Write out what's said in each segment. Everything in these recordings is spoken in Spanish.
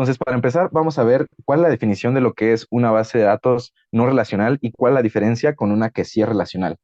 Entonces, para empezar, vamos a ver cuál es la definición de lo que es una base de datos no relacional y cuál es la diferencia con una que sí es relacional.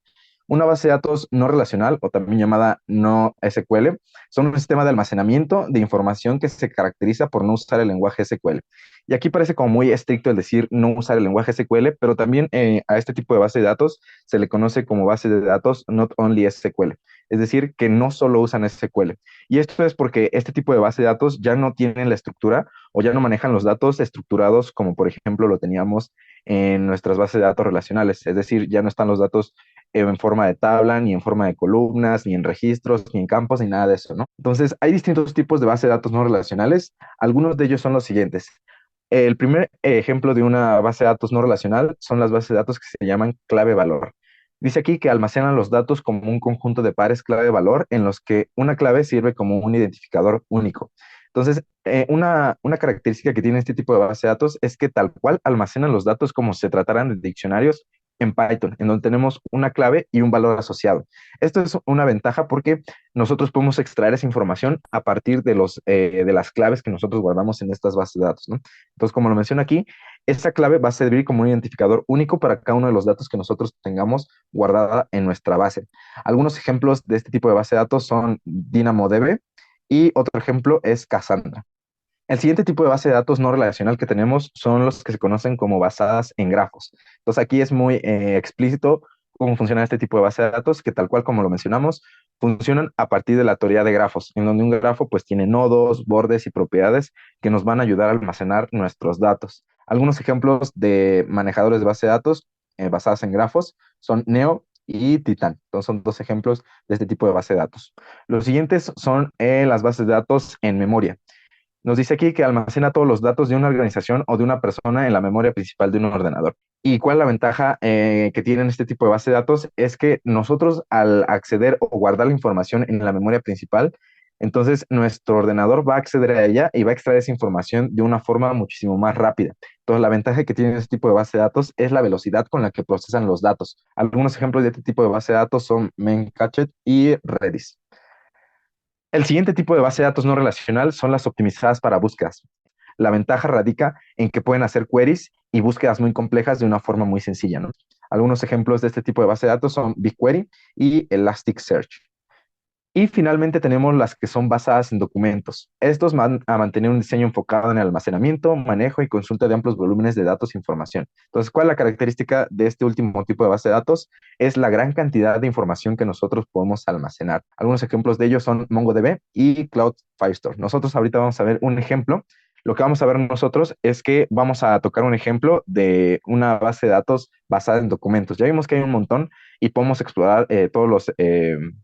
Una base de datos no relacional, o también llamada no SQL, son un sistema de almacenamiento de información que se caracteriza por no usar el lenguaje SQL. Y aquí parece como muy estricto el decir no usar el lenguaje SQL, pero también a este tipo de base de datos se le conoce como base de datos not only SQL, es decir, que no solo usan SQL. Y esto es porque este tipo de base de datos ya no tienen la estructura o ya no manejan los datos estructurados como por ejemplo lo teníamos en nuestras bases de datos relacionales, es decir, ya no están los datos en forma de tabla, ni en forma de columnas, ni en registros, ni en campos, ni nada de eso, ¿no? Entonces, hay distintos tipos de base de datos no relacionales. Algunos de ellos son los siguientes. El primer ejemplo de una base de datos no relacional son las bases de datos que se llaman clave-valor. Dice aquí que almacenan los datos como un conjunto de pares clave-valor en los que una clave sirve como un identificador único. Entonces, una característica que tiene este tipo de base de datos es que tal cual almacenan los datos como si se trataran de diccionarios en Python, en donde tenemos una clave y un valor asociado. Esto es una ventaja porque nosotros podemos extraer esa información a partir de las claves que nosotros guardamos en estas bases de datos, ¿no? Entonces, como lo menciono aquí, esa clave va a servir como un identificador único para cada uno de los datos que nosotros tengamos guardada en nuestra base. Algunos ejemplos de este tipo de base de datos son DynamoDB y otro ejemplo es Cassandra. El siguiente tipo de base de datos no relacional que tenemos son los que se conocen como basadas en grafos. Entonces aquí es muy explícito cómo funciona este tipo de base de datos, que tal cual como lo mencionamos, funcionan a partir de la teoría de grafos, en donde un grafo pues tiene nodos, bordes y propiedades que nos van a ayudar a almacenar nuestros datos. Algunos ejemplos de manejadores de base de datos basadas en grafos son Neo y Titan. Entonces son dos ejemplos de este tipo de base de datos. Los siguientes son las bases de datos en memoria. Nos dice aquí que almacena todos los datos de una organización o de una persona en la memoria principal de un ordenador. ¿Y cuál es la ventaja que tienen este tipo de base de datos? Es que nosotros al acceder o guardar la información en la memoria principal, entonces nuestro ordenador va a acceder a ella y va a extraer esa información de una forma muchísimo más rápida. Entonces la ventaja que tiene este tipo de base de datos es la velocidad con la que procesan los datos. Algunos ejemplos de este tipo de base de datos son Memcached y Redis. El siguiente tipo de base de datos no relacional son las optimizadas para búsquedas. La ventaja radica en que pueden hacer queries y búsquedas muy complejas de una forma muy sencilla, ¿no? Algunos ejemplos de este tipo de base de datos son BigQuery y Elasticsearch. Y finalmente tenemos las que son basadas en documentos. Estos van a mantener un diseño enfocado en el almacenamiento, manejo y consulta de amplios volúmenes de datos e información. Entonces, ¿cuál es la característica de este último tipo de base de datos? Es la gran cantidad de información que nosotros podemos almacenar. Algunos ejemplos de ellos son MongoDB y Cloud Firestore. Nosotros ahorita vamos a ver un ejemplo. Lo que vamos a ver nosotros es que vamos a tocar un ejemplo de una base de datos basada en documentos. Ya vimos que hay un montón y podemos explorar todos los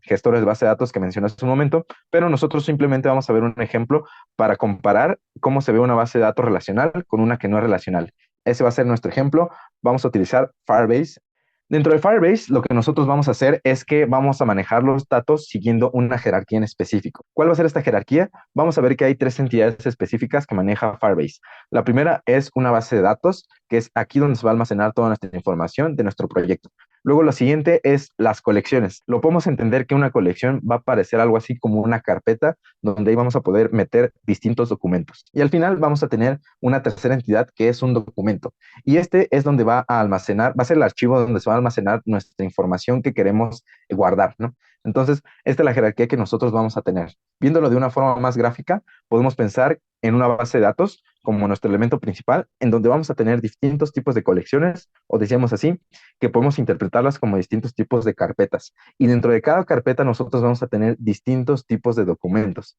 gestores de base de datos que mencioné hace un momento, pero nosotros simplemente vamos a ver un ejemplo para comparar cómo se ve una base de datos relacional con una que no es relacional. Ese va a ser nuestro ejemplo. Vamos a utilizar Firebase. Dentro de Firebase, lo que nosotros vamos a hacer es que vamos a manejar los datos siguiendo una jerarquía en específico. ¿Cuál va a ser esta jerarquía? Vamos a ver que hay tres entidades específicas que maneja Firebase. La primera es una base de datos, que es aquí donde se va a almacenar toda nuestra información de nuestro proyecto. Luego lo siguiente es las colecciones. Lo podemos entender que una colección va a parecer algo así como una carpeta donde ahí vamos a poder meter distintos documentos. Y al final vamos a tener una tercera entidad que es un documento. Y este es donde va a almacenar, va a ser el archivo donde se va a almacenar nuestra información que queremos guardar, ¿no? Entonces, esta es la jerarquía que nosotros vamos a tener. Viéndolo de una forma más gráfica, podemos pensar en una base de datos como nuestro elemento principal, en donde vamos a tener distintos tipos de colecciones, o decíamos así, que podemos interpretarlas como distintos tipos de carpetas. Y dentro de cada carpeta nosotros vamos a tener distintos tipos de documentos.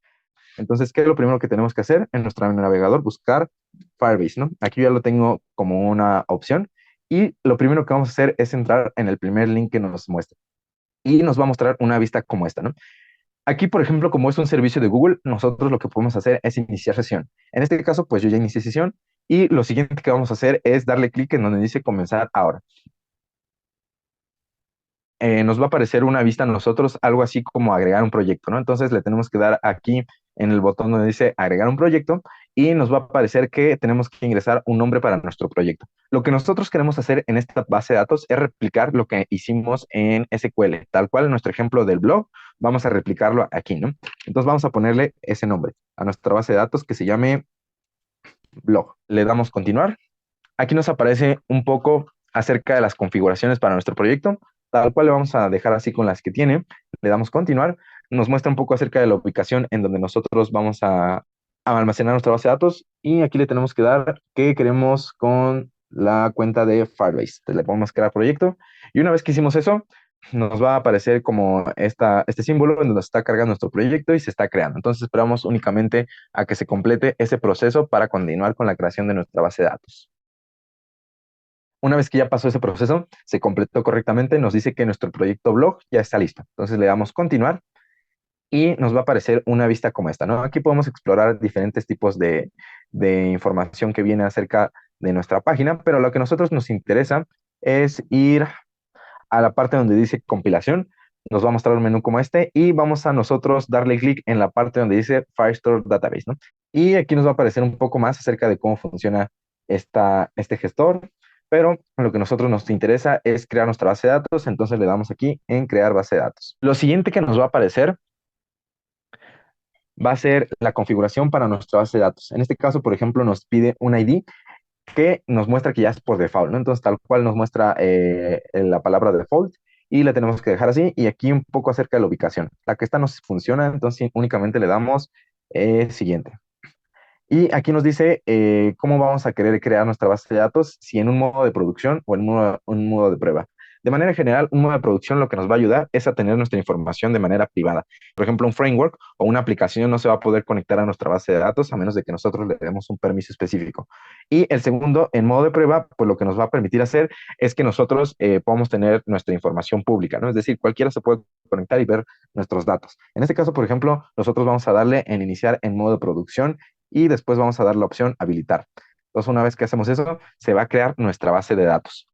Entonces, ¿qué es lo primero que tenemos que hacer? En nuestro navegador, buscar Firebase, ¿no? Aquí ya lo tengo como una opción. Y lo primero que vamos a hacer es entrar en el primer link que nos muestra. Y nos va a mostrar una vista como esta, ¿no? Aquí, por ejemplo, como es un servicio de Google, nosotros lo que podemos hacer es iniciar sesión. En este caso, pues yo ya inicié sesión y lo siguiente que vamos a hacer es darle clic en donde dice comenzar ahora. Nos va a aparecer una vista a nosotros, algo así como agregar un proyecto, ¿no? Entonces le tenemos que dar aquí en el botón donde dice agregar un proyecto y nos va a aparecer que tenemos que ingresar un nombre para nuestro proyecto. Lo que nosotros queremos hacer en esta base de datos es replicar lo que hicimos en SQL, tal cual en nuestro ejemplo del blog, vamos a replicarlo aquí, ¿no? Entonces vamos a ponerle ese nombre a nuestra base de datos que se llame blog. Le damos continuar. Aquí nos aparece un poco acerca de las configuraciones para nuestro proyecto, tal cual le vamos a dejar así con las que tiene. Le damos continuar. Nos muestra un poco acerca de la ubicación en donde nosotros vamos a almacenar nuestra base de datos y aquí le tenemos que dar que queremos con la cuenta de Firebase. Entonces le podemos crear proyecto y una vez que hicimos eso, nos va a aparecer como este símbolo en donde está cargando nuestro proyecto y se está creando. Entonces esperamos únicamente a que se complete ese proceso para continuar con la creación de nuestra base de datos. Una vez que ya pasó ese proceso, se completó correctamente, nos dice que nuestro proyecto blog ya está listo. Entonces le damos continuar y nos va a aparecer una vista como esta, ¿no? Aquí podemos explorar diferentes tipos de información que viene acerca de nuestra página, pero lo que a nosotros nos interesa es ir a la parte donde dice compilación. Nos va a mostrar un menú como este y vamos a nosotros darle clic en la parte donde dice Firestore Database, ¿no? Y aquí nos va a aparecer un poco más acerca de cómo funciona este gestor, pero lo que a nosotros nos interesa es crear nuestra base de datos, entonces le damos aquí en crear base de datos. Lo siguiente que nos va a aparecer va a ser la configuración para nuestra base de datos. En este caso, por ejemplo, nos pide un ID que nos muestra que ya es por default, ¿no? Entonces, tal cual nos muestra la palabra default y la tenemos que dejar así. Y aquí un poco acerca de la ubicación. La que esta nos funciona, entonces únicamente le damos siguiente. Y aquí nos dice cómo vamos a querer crear nuestra base de datos, si en un modo de producción o en un modo de prueba. De manera general, un modo de producción lo que nos va a ayudar es a tener nuestra información de manera privada. Por ejemplo, un framework o una aplicación no se va a poder conectar a nuestra base de datos a menos de que nosotros le demos un permiso específico. Y el segundo, en modo de prueba, pues lo que nos va a permitir hacer es que nosotros podamos tener nuestra información pública, ¿no? Es decir, cualquiera se puede conectar y ver nuestros datos. En este caso, por ejemplo, nosotros vamos a darle en iniciar en modo de producción y después vamos a dar la opción habilitar. Entonces, una vez que hacemos eso, se va a crear nuestra base de datos.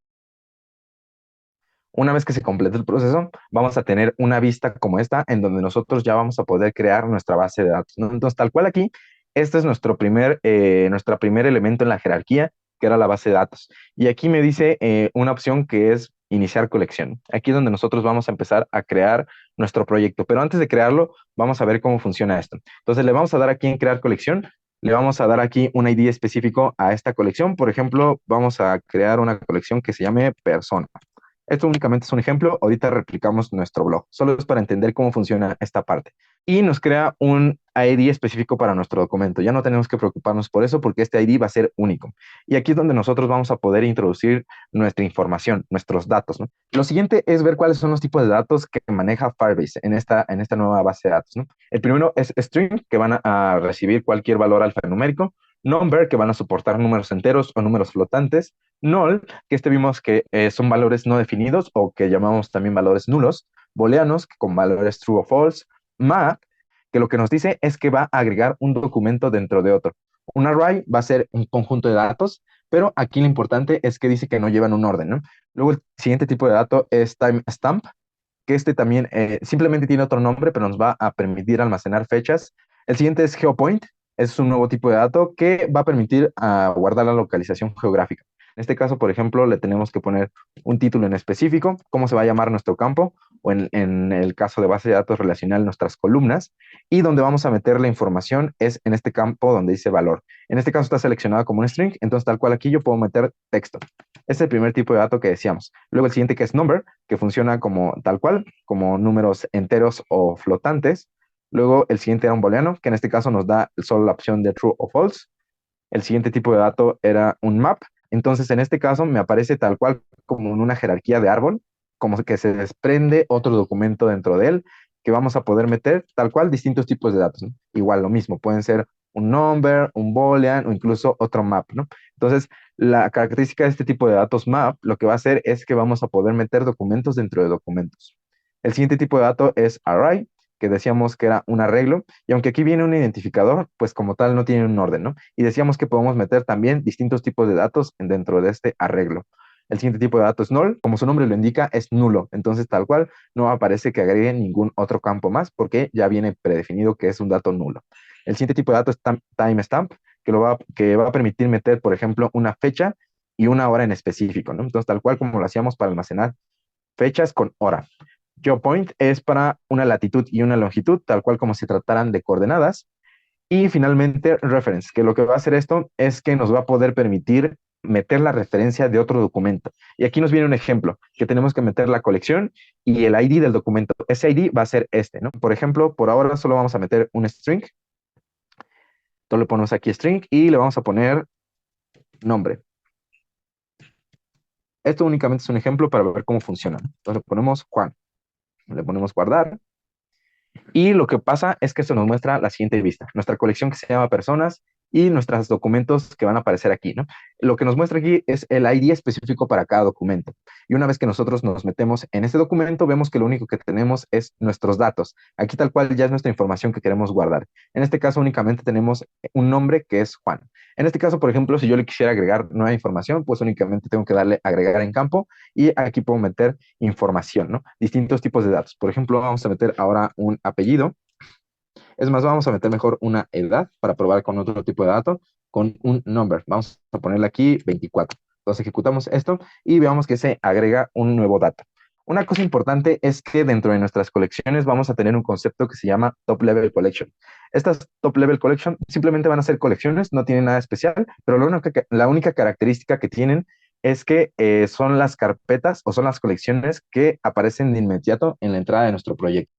Una vez que se complete el proceso, vamos a tener una vista como esta, en donde nosotros ya vamos a poder crear nuestra base de datos, ¿no? Entonces, tal cual aquí, este es nuestro primer elemento en la jerarquía, que era la base de datos. Y aquí me dice una opción que es iniciar colección. Aquí es donde nosotros vamos a empezar a crear nuestro proyecto. Pero antes de crearlo, vamos a ver cómo funciona esto. Entonces, le vamos a dar aquí en crear colección. Le vamos a dar aquí un ID específico a esta colección. Por ejemplo, vamos a crear una colección que se llame persona. Esto únicamente es un ejemplo, ahorita replicamos nuestro blog, solo es para entender cómo funciona esta parte. Y nos crea un ID específico para nuestro documento. Ya no tenemos que preocuparnos por eso porque este ID va a ser único. Y aquí es donde nosotros vamos a poder introducir nuestra información, nuestros datos, ¿no? Lo siguiente es ver cuáles son los tipos de datos que maneja Firebase en esta nueva base de datos, ¿no? El primero es string, que van a recibir cualquier valor alfanumérico. Number, que van a soportar números enteros o números flotantes. Null, que vimos que son valores no definidos o que llamamos también valores nulos. Booleanos, que con valores true o false. Map, que lo que nos dice es que va a agregar un documento dentro de otro. Un array va a ser un conjunto de datos, pero aquí lo importante es que dice que no llevan un orden, ¿no? Luego el siguiente tipo de dato es timestamp, que también simplemente tiene otro nombre, pero nos va a permitir almacenar fechas. El siguiente es geopoint, es un nuevo tipo de dato que va a permitir guardar la localización geográfica. En este caso, por ejemplo, le tenemos que poner un título en específico, cómo se va a llamar nuestro campo, o en el caso de base de datos relacional, nuestras columnas, y donde vamos a meter la información es en este campo donde dice valor. En este caso está seleccionado como un string, entonces tal cual aquí yo puedo meter texto. Este es el primer tipo de dato que decíamos. Luego el siguiente que es number, que funciona como tal cual, como números enteros o flotantes. Luego el siguiente era un booleano, que en este caso nos da solo la opción de true o false. El siguiente tipo de dato era un map. Entonces, en este caso me aparece tal cual como en una jerarquía de árbol, como que se desprende otro documento dentro de él, que vamos a poder meter tal cual distintos tipos de datos, ¿no? Igual lo mismo, pueden ser un number, un boolean o incluso otro map, ¿no? Entonces, la característica de este tipo de datos map, lo que va a hacer es que vamos a poder meter documentos dentro de documentos. El siguiente tipo de dato es array, que decíamos que era un arreglo, y aunque aquí viene un identificador, pues como tal no tiene un orden, ¿no? Y decíamos que podemos meter también distintos tipos de datos dentro de este arreglo. El siguiente tipo de dato es null, como su nombre lo indica, es nulo, entonces tal cual no aparece que agregue ningún otro campo más porque ya viene predefinido que es un dato nulo. El siguiente tipo de dato es timestamp, que va a permitir meter, por ejemplo, una fecha y una hora en específico, ¿no? Entonces tal cual como lo hacíamos para almacenar fechas con hora. GeoPoint es para una latitud y una longitud, tal cual como si trataran de coordenadas. Y finalmente, reference, que lo que va a hacer esto es que nos va a poder permitir meter la referencia de otro documento. Y aquí nos viene un ejemplo, que tenemos que meter la colección y el ID del documento. Ese ID va a ser este, ¿no? Por ejemplo, por ahora solo vamos a meter un string. Entonces le ponemos aquí string y le vamos a poner nombre. Esto únicamente es un ejemplo para ver cómo funciona. Entonces le ponemos Juan, le ponemos guardar. Y lo que pasa es que esto nos muestra la siguiente vista, nuestra colección que se llama personas y nuestros documentos que van a aparecer aquí, ¿no? Lo que nos muestra aquí es el ID específico para cada documento. Y una vez que nosotros nos metemos en este documento, vemos que lo único que tenemos es nuestros datos. Aquí tal cual ya es nuestra información que queremos guardar. En este caso únicamente tenemos un nombre que es Juan. En este caso, por ejemplo, si yo le quisiera agregar nueva información, pues únicamente tengo que darle agregar en campo y aquí puedo meter información, ¿no? Distintos tipos de datos. Por ejemplo, vamos a meter ahora un apellido. Es más, vamos a meter mejor una edad para probar con otro tipo de dato, con un number. Vamos a ponerle aquí 24. Entonces ejecutamos esto y veamos que se agrega un nuevo dato. Una cosa importante es que dentro de nuestras colecciones vamos a tener un concepto que se llama Top Level Collection. Estas Top Level Collection simplemente van a ser colecciones, no tienen nada especial, pero la única característica que tienen es que son las carpetas o son las colecciones que aparecen de inmediato en la entrada de nuestro proyecto.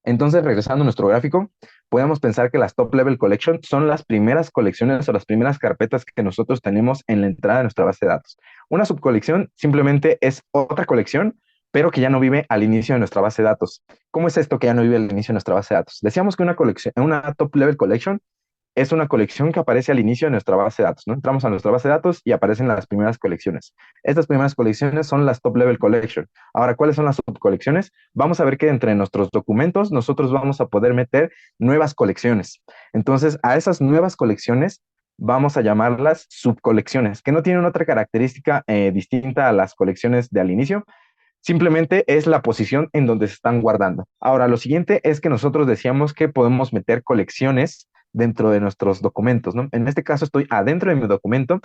Entonces, regresando a nuestro gráfico, podemos pensar que las Top Level Collection son las primeras colecciones o las primeras carpetas que nosotros tenemos en la entrada de nuestra base de datos. Una subcolección simplemente es otra colección, pero que ya no vive al inicio de nuestra base de datos. ¿Cómo es esto que ya no vive al inicio de nuestra base de datos? Decíamos que una colección, una Top Level Collection es una colección que aparece al inicio de nuestra base de datos, ¿no? Entramos a nuestra base de datos y aparecen las primeras colecciones. Estas primeras colecciones son las Top Level Collection. Ahora, ¿cuáles son las subcolecciones? Vamos a ver que entre nuestros documentos nosotros vamos a poder meter nuevas colecciones. Entonces, a esas nuevas colecciones vamos a llamarlas subcolecciones, que no tienen otra característica distinta a las colecciones de al inicio. Simplemente es la posición en donde se están guardando. Ahora, lo siguiente es que nosotros decíamos que podemos meter colecciones dentro de nuestros documentos, ¿no? En este caso estoy adentro de mi documento,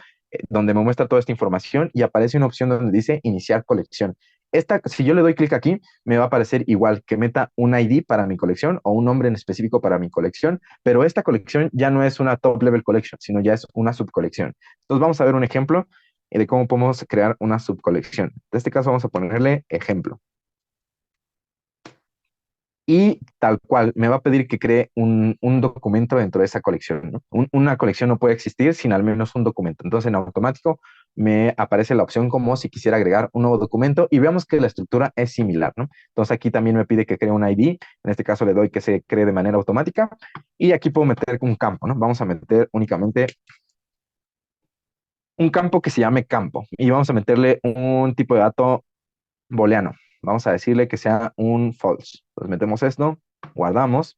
donde me muestra toda esta información y aparece una opción donde dice iniciar colección. Si yo le doy clic aquí, me va a aparecer igual que meta un ID para mi colección o un nombre en específico para mi colección, pero esta colección ya no es una top level collection, sino ya es una subcolección. Entonces vamos a ver un ejemplo de cómo podemos crear una subcolección. En este caso vamos a ponerle ejemplo. Y tal cual, me va a pedir que cree un documento dentro de esa colección, ¿no? Una colección no puede existir sin al menos un documento. Entonces, en automático me aparece la opción como si quisiera agregar un nuevo documento y veamos que la estructura es similar, ¿no? Entonces, aquí también me pide que cree un ID. En este caso le doy que se cree de manera automática y aquí puedo meter un campo, ¿no? Vamos a meter únicamente un campo que se llame campo y vamos a meterle un tipo de dato booleano. Vamos a decirle que sea un false. Entonces metemos esto, guardamos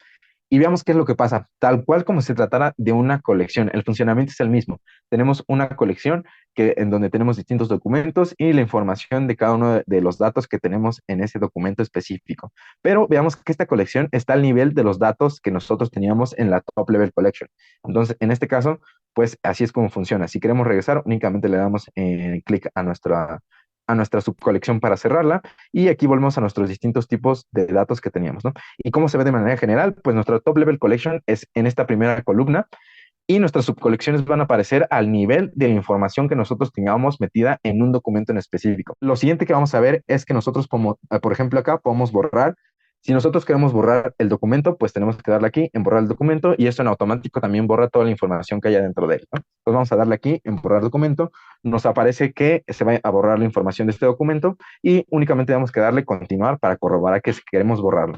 y veamos qué es lo que pasa. Tal cual como se tratara de una colección, el funcionamiento es el mismo. Tenemos una colección en donde tenemos distintos documentos y la información de cada uno de los datos que tenemos en ese documento específico. Pero veamos que esta colección está al nivel de los datos que nosotros teníamos en la Top Level Collection. Entonces, en este caso, pues así es como funciona. Si queremos regresar, únicamente le damos clic a nuestra subcolección para cerrarla y aquí volvemos a nuestros distintos tipos de datos que teníamos, ¿no? ¿Y cómo se ve de manera general? Pues nuestra top level collection es en esta primera columna y nuestras subcolecciones van a aparecer al nivel de la información que nosotros tengamos metida en un documento en específico. Lo siguiente que vamos a ver es que nosotros, por ejemplo, acá podemos borrar. Si nosotros queremos borrar el documento, pues tenemos que darle aquí en borrar el documento y esto en automático también borra toda la información que haya dentro de él, ¿no? Entonces vamos a darle aquí en borrar documento. Nos aparece que se va a borrar la información de este documento y únicamente tenemos que darle continuar para corroborar que queremos borrarlo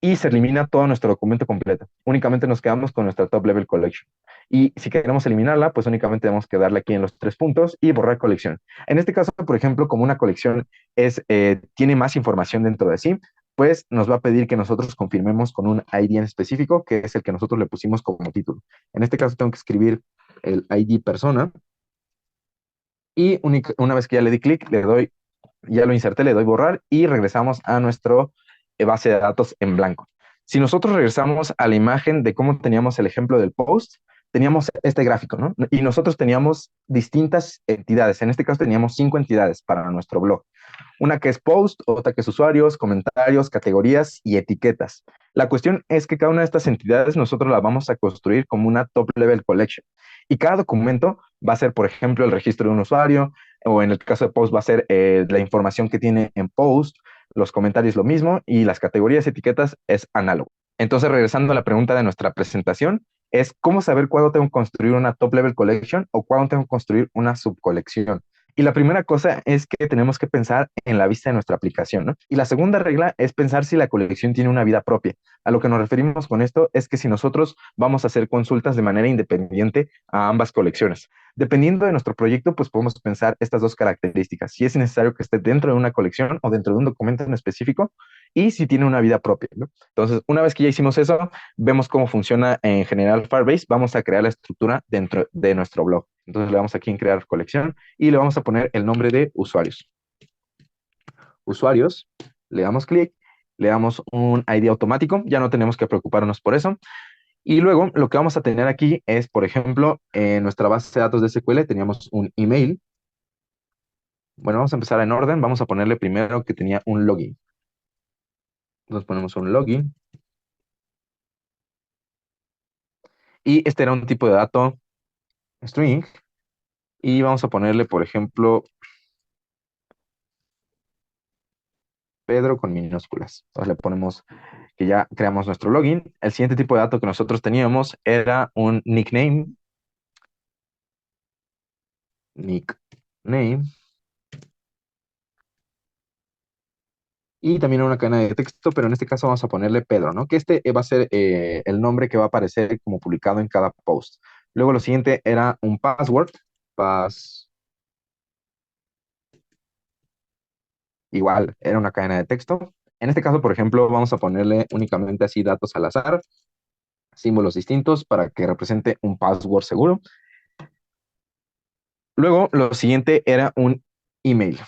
y se elimina todo nuestro documento completo. Únicamente nos quedamos con nuestra top level collection. Y si queremos eliminarla, pues únicamente tenemos que darle aquí en los tres puntos y borrar colección. En este caso, por ejemplo, como una colección tiene más información dentro de sí, pues nos va a pedir que nosotros confirmemos con un ID en específico, que es el que nosotros le pusimos como título. En este caso tengo que escribir el ID persona y una vez que ya le di clic, ya lo inserté, le doy borrar y regresamos a nuestro base de datos en blanco. Si nosotros regresamos a la imagen de cómo teníamos el ejemplo del post, teníamos este gráfico, ¿no? Y nosotros teníamos distintas entidades. En este caso teníamos 5 entidades para nuestro blog. Una que es post, otra que es usuarios, comentarios, categorías y etiquetas. La cuestión es que cada una de estas entidades nosotros la vamos a construir como una top level collection. Y cada documento va a ser, por ejemplo, el registro de un usuario, o en el caso de post va a ser la información que tiene en post, los comentarios lo mismo, y las categorías y etiquetas es análogo. Entonces, regresando a la pregunta de nuestra presentación, es cómo saber cuándo tengo que construir una top level collection o cuándo tengo que construir una subcolección. Y la primera cosa es que tenemos que pensar en la vista de nuestra aplicación, ¿no? Y la segunda regla es pensar si la colección tiene una vida propia. A lo que nos referimos con esto es que si nosotros vamos a hacer consultas de manera independiente a ambas colecciones. Dependiendo de nuestro proyecto, pues podemos pensar estas dos características, si es necesario que esté dentro de una colección o dentro de un documento en específico y si tiene una vida propia, ¿no? Entonces, una vez que ya hicimos eso, vemos cómo funciona en general Firebase, vamos a crear la estructura dentro de nuestro blog. Entonces le damos aquí en crear colección y le vamos a poner el nombre de usuarios. Usuarios, le damos clic, le damos un ID automático, ya no tenemos que preocuparnos por eso. Y luego lo que vamos a tener aquí es, por ejemplo, en nuestra base de datos de SQL teníamos un email. Bueno, vamos a empezar en orden, vamos a ponerle primero que tenía un login. Entonces ponemos un login y este era un tipo de dato string y vamos a ponerle, por ejemplo, Pedro con minúsculas. Entonces le ponemos que ya creamos nuestro login. El siguiente tipo de dato que nosotros teníamos era un nickname, y también una cadena de texto, pero en este caso vamos a ponerle Pedro, ¿no? Que este va a ser el nombre que va a aparecer como publicado en cada post. Luego lo siguiente era un password, pas, igual, era una cadena de texto. En este caso, por ejemplo, vamos a ponerle únicamente así datos al azar, símbolos distintos para que represente un password seguro. Luego, lo siguiente era un email.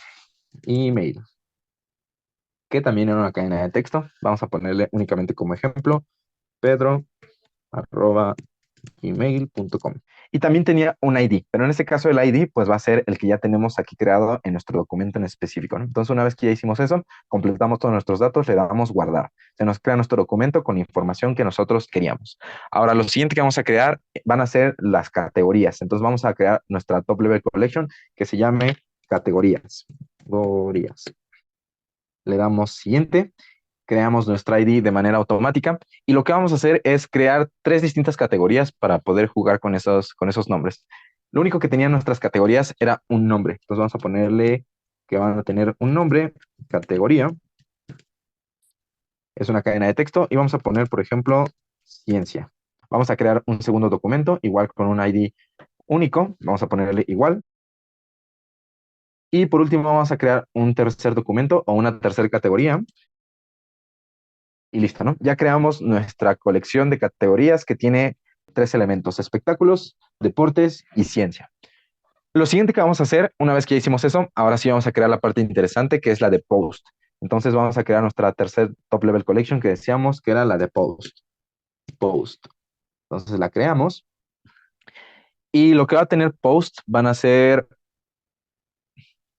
Email, que también era una cadena de texto. Vamos a ponerle únicamente como ejemplo, pedro@gmail.com. Y también tenía un ID, pero en este caso el ID pues va a ser el que ya tenemos aquí creado en nuestro documento en específico, ¿no? Entonces una vez que ya hicimos eso, completamos todos nuestros datos, le damos guardar. Se nos crea nuestro documento con información que nosotros queríamos. Ahora lo siguiente que vamos a crear van a ser las categorías. Entonces vamos a crear nuestra top level collection que se llame categorías. Categorías. Le damos siguiente, creamos nuestra ID de manera automática y lo que vamos a hacer es crear tres distintas categorías para poder jugar con esos nombres. Lo único que tenían nuestras categorías era un nombre. Entonces vamos a ponerle que van a tener un nombre, categoría, es una cadena de texto y vamos a poner, por ejemplo, ciencia. Vamos a crear un segundo documento, igual con un ID único, vamos a ponerle igual. Y por último vamos a crear un tercer documento o una tercera categoría. Y listo, ¿no? Ya creamos nuestra colección de categorías que tiene tres elementos: espectáculos, deportes y ciencia. Lo siguiente que vamos a hacer, una vez que ya hicimos eso, ahora sí vamos a crear la parte interesante que es la de post. Entonces vamos a crear nuestra tercer top level collection que decíamos que era la de post. Post. Entonces la creamos y lo que va a tener post van a ser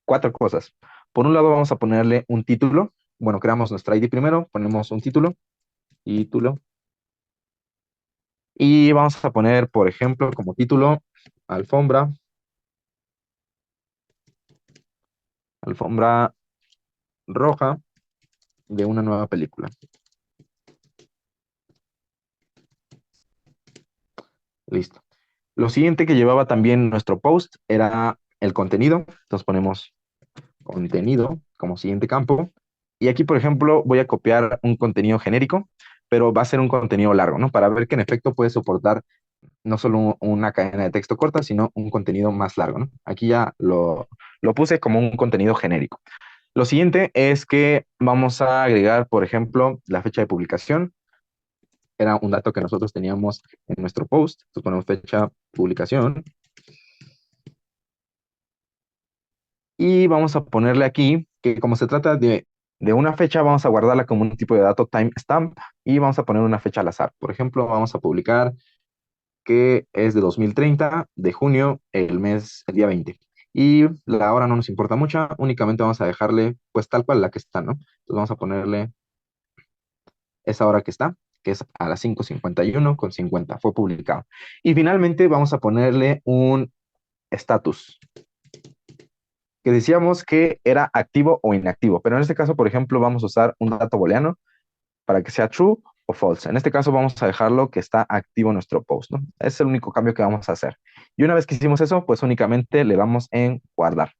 cuatro cosas. Por un lado vamos a ponerle un título. Bueno, creamos nuestra ID primero, ponemos un título, y vamos a poner, por ejemplo, como título, alfombra, alfombra roja de una nueva película. Listo. Lo siguiente que llevaba también nuestro post era el contenido. Entonces ponemos contenido como siguiente campo. Y aquí, por ejemplo, voy a copiar un contenido genérico, pero va a ser un contenido largo, ¿no? Para ver que en efecto puede soportar no solo una cadena de texto corta, sino un contenido más largo, ¿no? Aquí ya lo puse como un contenido genérico. Lo siguiente es que vamos a agregar, por ejemplo, la fecha de publicación. Era un dato que nosotros teníamos en nuestro post. Entonces ponemos fecha publicación. Y vamos a ponerle aquí que como se trata de una fecha, vamos a guardarla como un tipo de dato timestamp y vamos a poner una fecha al azar. Por ejemplo, vamos a publicar que es de 2030 de junio, el día 20. Y la hora no nos importa mucho, únicamente vamos a dejarle pues tal cual la que está, ¿no? Entonces vamos a ponerle esa hora que está, que es a las 5:51:50, fue publicado. Y finalmente vamos a ponerle un estatus, que decíamos que era activo o inactivo, pero en este caso, por ejemplo, vamos a usar un dato booleano para que sea true o false. En este caso vamos a dejarlo que está activo nuestro post, ¿no? Es el único cambio que vamos a hacer. Y una vez que hicimos eso, pues únicamente le damos en guardar.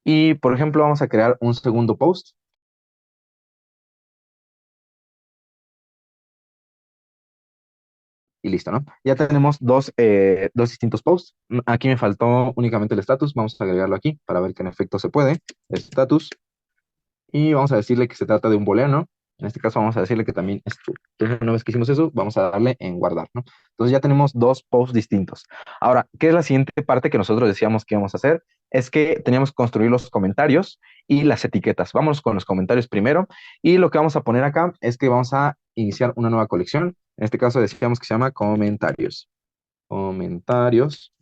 Y, por ejemplo, vamos a crear un segundo post. Y listo, ¿no? Ya tenemos dos distintos posts. Aquí me faltó únicamente el status. Vamos a agregarlo aquí para ver que en efecto se puede. Status. Y vamos a decirle que se trata de un booleano. En este caso vamos a decirle que también es true. Entonces, una vez que hicimos eso, vamos a darle en guardar, ¿no? Entonces ya tenemos dos posts distintos. Ahora, ¿qué es la siguiente parte que nosotros decíamos que íbamos a hacer? Es que teníamos que construir los comentarios y las etiquetas. Vamos con los comentarios primero. Y lo que vamos a poner acá es que vamos a iniciar una nueva colección. En este caso decíamos que se llama comentarios. Comentarios.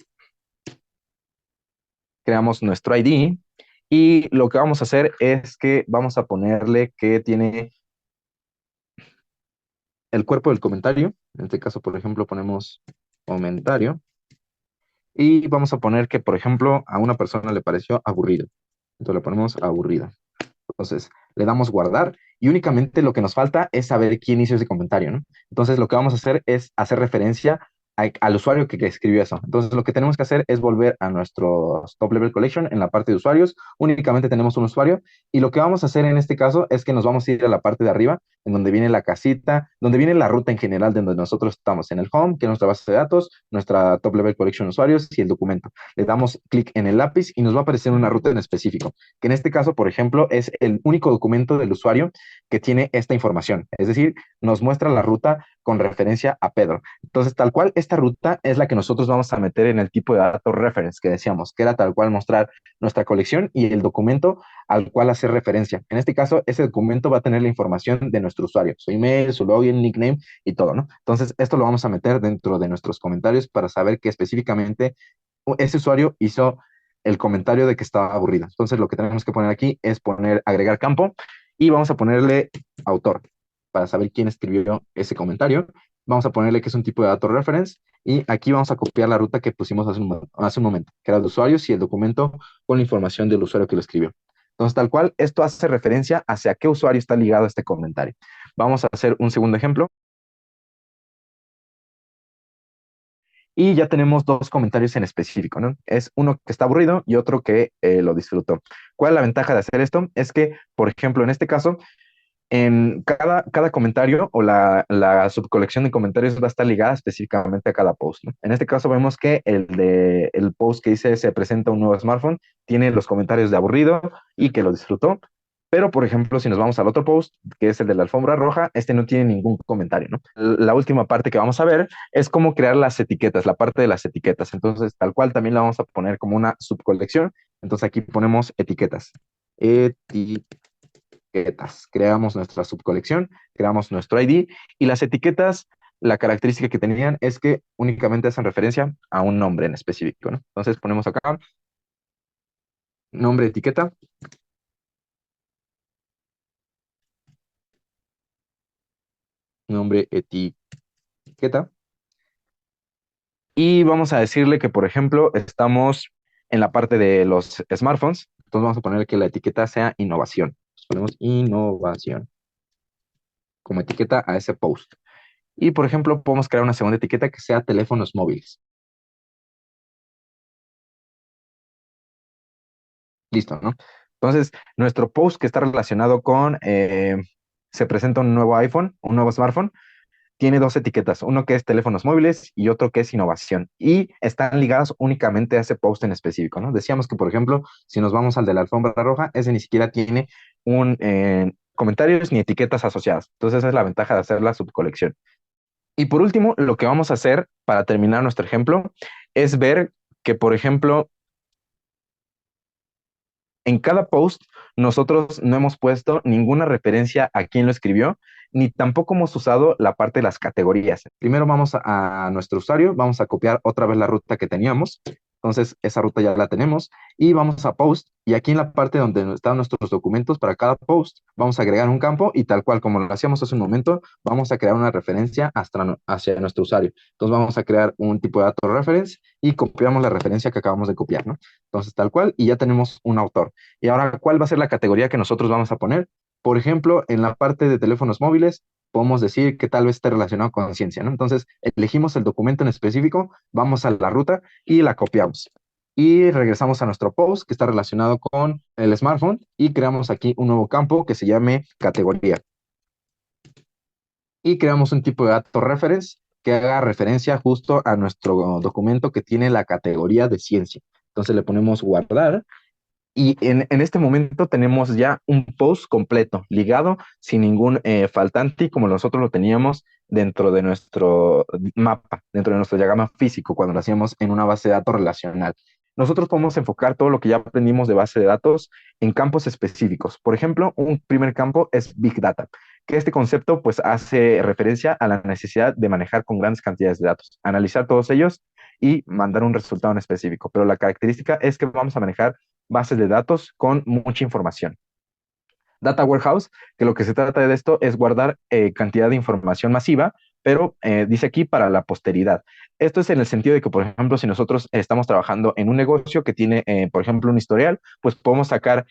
Creamos nuestro ID. Y lo que vamos a hacer es que vamos a ponerle que tiene el cuerpo del comentario. En este caso, por ejemplo, ponemos comentario. Y vamos a poner que, por ejemplo, a una persona le pareció aburrido. Entonces le ponemos aburrido. Entonces le damos guardar y únicamente lo que nos falta es saber quién hizo ese comentario, ¿no? Entonces lo que vamos a hacer es hacer referencia al usuario que escribió eso. Entonces lo que tenemos que hacer es volver a nuestro Top Level Collection en la parte de usuarios. Únicamente tenemos un usuario y lo que vamos a hacer en este caso es que nos vamos a ir a la parte de arriba, en donde viene la casita, donde viene la ruta en general de donde nosotros estamos, en el home, que es nuestra base de datos, nuestra Top Level Collection usuarios y el documento. Le damos clic en el lápiz y nos va a aparecer una ruta en específico, que en este caso, por ejemplo, es el único documento del usuario que tiene esta información. Es decir, nos muestra la ruta con referencia a Pedro. Entonces, tal cual, esta ruta es la que nosotros vamos a meter en el tipo de dato reference que decíamos, que era tal cual mostrar nuestra colección y el documento al cual hacer referencia. En este caso, ese documento va a tener la información de nuestro usuario, su email, su login, nickname y todo, ¿no? Entonces, esto lo vamos a meter dentro de nuestros comentarios para saber que específicamente ese usuario hizo el comentario de que estaba aburrido. Entonces, lo que tenemos que poner aquí es poner agregar campo y vamos a ponerle autor para saber quién escribió ese comentario. Vamos a ponerle que es un tipo de dato reference y aquí vamos a copiar la ruta que pusimos hace un momento, que era de usuarios y el documento con la información del usuario que lo escribió. Entonces, tal cual, esto hace referencia hacia qué usuario está ligado a este comentario. Vamos a hacer un segundo ejemplo. Y ya tenemos dos comentarios en específico, ¿no? Es uno que está aburrido y otro que lo disfrutó. ¿Cuál es la ventaja de hacer esto? Es que, por ejemplo, en este caso, en cada comentario o la subcolección de comentarios va a estar ligada específicamente a cada post, ¿no? En este caso vemos que el post que dice se presenta un nuevo smartphone tiene los comentarios de aburrido y que lo disfrutó. Pero, por ejemplo, si nos vamos al otro post, que es el de la alfombra roja, este no tiene ningún comentario, ¿no? La última parte que vamos a ver es cómo crear las etiquetas, la parte de las etiquetas. Entonces, tal cual también la vamos a poner como una subcolección. Entonces, aquí ponemos etiquetas. Etiquetas. Creamos nuestra subcolección, creamos nuestro ID y las etiquetas, la característica que tenían es que únicamente hacen referencia a un nombre en específico, ¿no? Entonces, ponemos acá nombre etiqueta. Nombre etiqueta. Y vamos a decirle que, por ejemplo, estamos en la parte de los smartphones. Entonces vamos a poner que la etiqueta sea innovación. Entonces ponemos innovación como etiqueta a ese post. Y, por ejemplo, podemos crear una segunda etiqueta que sea teléfonos móviles. Listo, ¿no? Entonces, nuestro post que está relacionado con se presenta un nuevo iPhone, un nuevo smartphone, tiene dos etiquetas, uno que es teléfonos móviles y otro que es innovación, y están ligadas únicamente a ese post en específico, ¿no? Decíamos que, por ejemplo, si nos vamos al de la alfombra roja, ese ni siquiera tiene un comentarios ni etiquetas asociadas. Entonces, esa es la ventaja de hacer la subcolección. Y por último, lo que vamos a hacer para terminar nuestro ejemplo es ver que, por ejemplo, en cada post nosotros no hemos puesto ninguna referencia a quién lo escribió, ni tampoco hemos usado la parte de las categorías. Primero vamos a nuestro usuario, vamos a copiar otra vez la ruta que teníamos Entonces, esa ruta ya la tenemos y vamos a post. Y aquí en la parte donde están nuestros documentos, para cada post, vamos a agregar un campo y tal cual como lo hacíamos hace un momento, vamos a crear una referencia hacia nuestro usuario. Entonces, vamos a crear un tipo de dato reference y copiamos la referencia que acabamos de copiar, ¿no? Entonces, tal cual, y ya tenemos un autor. Y ahora, ¿cuál va a ser la categoría que nosotros vamos a poner? Por ejemplo, en la parte de teléfonos móviles, podemos decir que tal vez esté relacionado con ciencia, ¿no? Entonces, elegimos el documento en específico, vamos a la ruta y la copiamos. Y regresamos a nuestro post que está relacionado con el smartphone y creamos aquí un nuevo campo que se llame categoría. Y creamos un tipo de dato reference que haga referencia justo a nuestro documento que tiene la categoría de ciencia. Entonces le ponemos guardar y en este momento tenemos ya un post completo, ligado, sin ningún faltante, como nosotros lo teníamos dentro de nuestro mapa, dentro de nuestro diagrama físico, cuando lo hacíamos en una base de datos relacional. Nosotros podemos enfocar todo lo que ya aprendimos de base de datos en campos específicos. Por ejemplo, un primer campo es Big Data, que este concepto pues hace referencia a la necesidad de manejar con grandes cantidades de datos, analizar todos ellos y mandar un resultado en específico. Pero la característica es que vamos a manejar bases de datos con mucha información. Data Warehouse, que lo que se trata de esto es guardar cantidad de información masiva, pero dice aquí para la posteridad. Esto es en el sentido de que, por ejemplo, si nosotros estamos trabajando en un negocio que tiene, por ejemplo, un historial, pues podemos sacar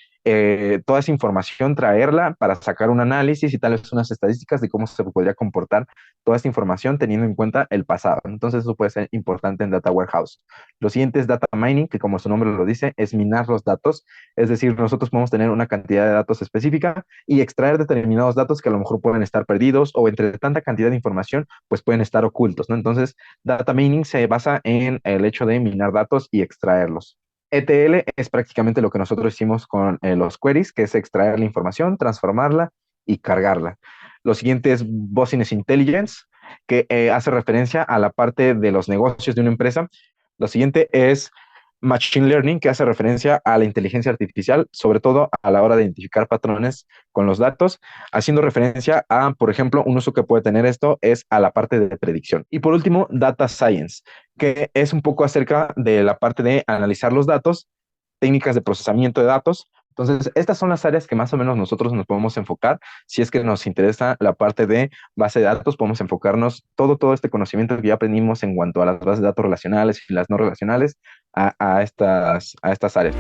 toda esa información, traerla para sacar un análisis y tal vez unas estadísticas de cómo se podría comportar toda esta información teniendo en cuenta el pasado. Entonces, eso puede ser importante en Data Warehouse. Lo siguiente es Data Mining, que como su nombre lo dice, es minar los datos. Es decir, nosotros podemos tener una cantidad de datos específica y extraer determinados datos que a lo mejor pueden estar perdidos o entre tanta cantidad de información, pues pueden estar ocultos, ¿no? Entonces, data mining se basa en el hecho de minar datos y extraerlos. ETL es prácticamente lo que nosotros hicimos con los queries, que es extraer la información, transformarla y cargarla. Lo siguiente es Business Intelligence, que hace referencia a la parte de los negocios de una empresa. Lo siguiente es Machine Learning, que hace referencia a la inteligencia artificial, sobre todo a la hora de identificar patrones con los datos, haciendo referencia a, por ejemplo, un uso que puede tener esto es a la parte de predicción. Y por último, Data Science, que es un poco acerca de la parte de analizar los datos, técnicas de procesamiento de datos. Entonces, estas son las áreas que más o menos nosotros nos podemos enfocar. Si es que nos interesa la parte de base de datos, podemos enfocarnos todo este conocimiento que ya aprendimos en cuanto a las bases de datos relacionales y las no relacionales a estas áreas.